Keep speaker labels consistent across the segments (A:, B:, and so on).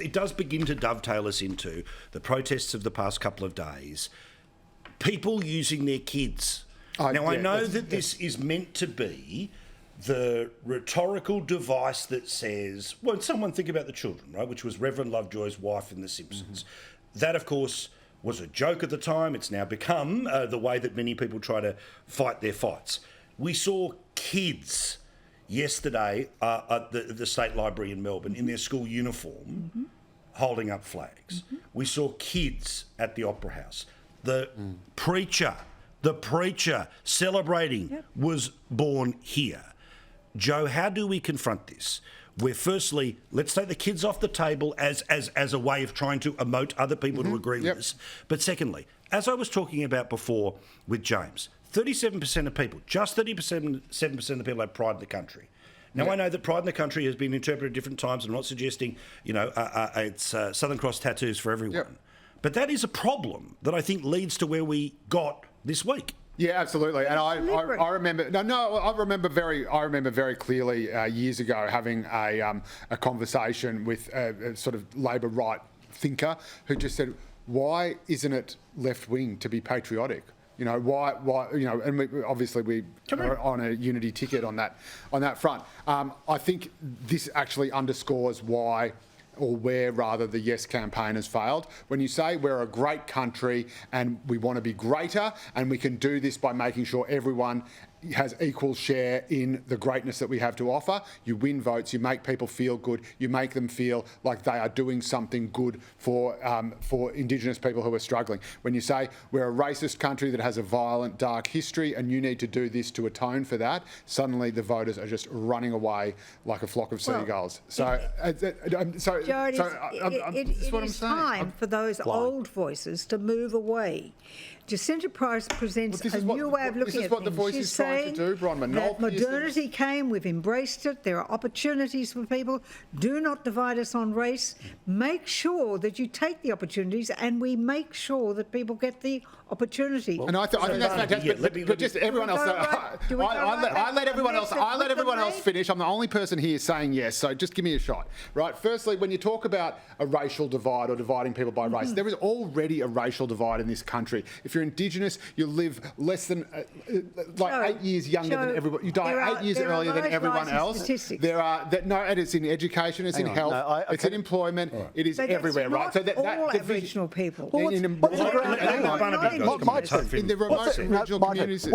A: It does begin to dovetail us into the protests of the past couple of days. People using their kids. I know that this is meant to be the rhetorical device that says, well, someone think about the children, right, which was Reverend Lovejoy's wife in The Simpsons. Mm-hmm. That, of course, was a joke at the time. It's now become the way that many people try to fight their fights. We saw kids yesterday at the State Library in Melbourne in their school uniform holding up flags. We saw kids at the Opera House. The preacher celebrating was born here. Joe, how do we confront this? Where firstly, let's take the kids off the table as a way of trying to emote other people to agree with us. But secondly, as I was talking about before with James, 37% of people, just 37% of the people have pride in the country. Now, I know that pride in the country has been interpreted at different times. I'm not suggesting, it's Southern Cross tattoos for everyone. But that is a problem that I think leads to where we got this week.
B: Yeah, absolutely, and I remember. I remember very clearly years ago having a conversation with a sort of Labor right thinker who just said, "Why isn't it left wing to be patriotic? Why? And we are on a unity ticket on that front. I think this actually underscores why." Or where, rather, the Yes campaign has failed. When you say we're a great country and we want to be greater and we can do this by making sure everyone has equal share in the greatness that we have to offer, you win votes, you make people feel good, you make them feel like they are doing something good for Indigenous people who are struggling. When you say we're a racist country that has a violent, dark history and you need to do this to atone for that, suddenly the voters are just running away like a flock of seagulls.
C: It is time for those old voices to move away. Jacinta Price presents a new way of looking at things. This is
B: what the Voice is trying to do, Bronwyn.
C: That modernity came, we've embraced it, there are opportunities for people. Do not divide us on race. Make sure that you take the opportunities and we make sure that people get the opportunity.
B: And I think that's fantastic, but just everyone else... I let everyone else finish. I'm the only person here saying yes, so just give me a shot. Right, firstly, when you talk about a racial divide or dividing people by race, there is already a racial divide in this country. If you're Indigenous, you live less than 8 years younger than everybody. You die 8 years earlier than everyone else. It is in education, it's in health, it's in employment, it is everywhere, right?
C: So that Aboriginal people.
B: In the remote regional communities.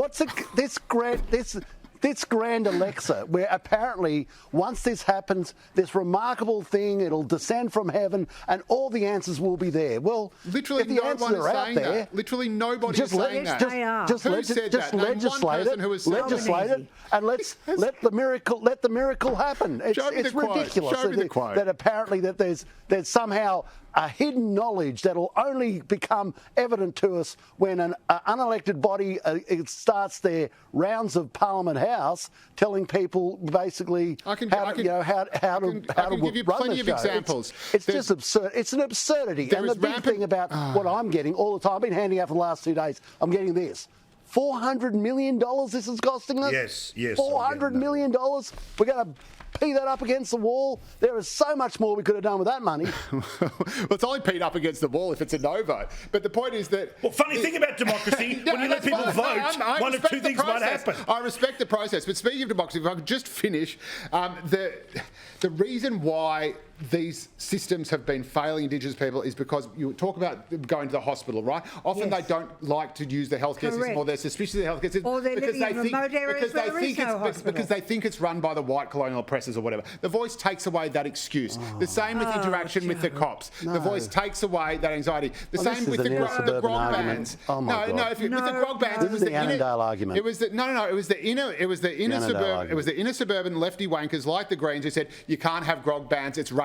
D: This grand Alexa, where apparently once this happens, this remarkable thing, it'll descend from heaven and all the answers will be there. Well,
B: literally
D: if the
B: no
D: answers
B: one is
D: are out
B: saying
D: there,
B: that. Literally nobody is saying that.
D: Just legislate it, and let the miracle happen. It's ridiculous that apparently that there's somehow a hidden knowledge that'll only become evident to us when an unelected body it starts their rounds of Parliament House telling people basically how to run the show.
B: Examples.
D: It's just absurd. It's an absurdity. And the big thing about what I'm getting all the time, I've been handing out for the last 2 days, I'm getting this. $400 million this is costing us?
A: Yes.
D: $400 million? We're going to pee that up against the wall. There is so much more we could have done with that money.
B: Well, it's only peed up against the wall if it's a no vote. But the point is that...
A: Well, funny thing about democracy, when you let people vote, one of two things might happen.
B: I respect the process. But speaking of democracy, if I could just finish, the reason why these systems have been failing Indigenous people is because you talk about going to the hospital, right? Often they don't like to use the healthcare system, or they're suspicious of the healthcare system,
C: or they're living in remote areas where there is no hospital.
B: Because they think it's run by the white colonial oppressors or whatever. The Voice takes away that excuse. The same with interaction with the cops. The Voice takes away that anxiety. The same with the grog bands.
D: With
B: the grog bands, it was the
D: Annandale argument.
B: It was the inner suburban lefty wankers like the Greens who said you can't have grog bands, it's racist.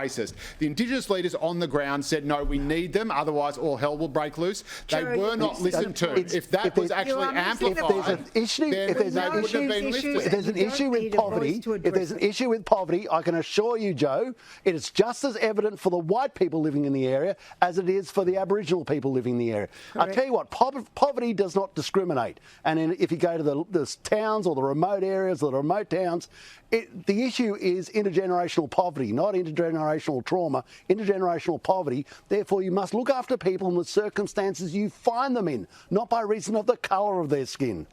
B: The Indigenous leaders on the ground said no, we need them, otherwise all hell will break loose. They were not listened to. If that was actually amplified,
D: if there's an issue with poverty, I can assure you, Joe, it is just as evident for the white people living in the area as it is for the Aboriginal people living in the area. Correct. I tell you what, poverty does not discriminate. And if you go to the towns or the remote areas or the remote towns, the issue is intergenerational poverty, not intergenerational intergenerational trauma, intergenerational poverty. Therefore, you must look after people in the circumstances you find them in, not by reason of the colour of their skin.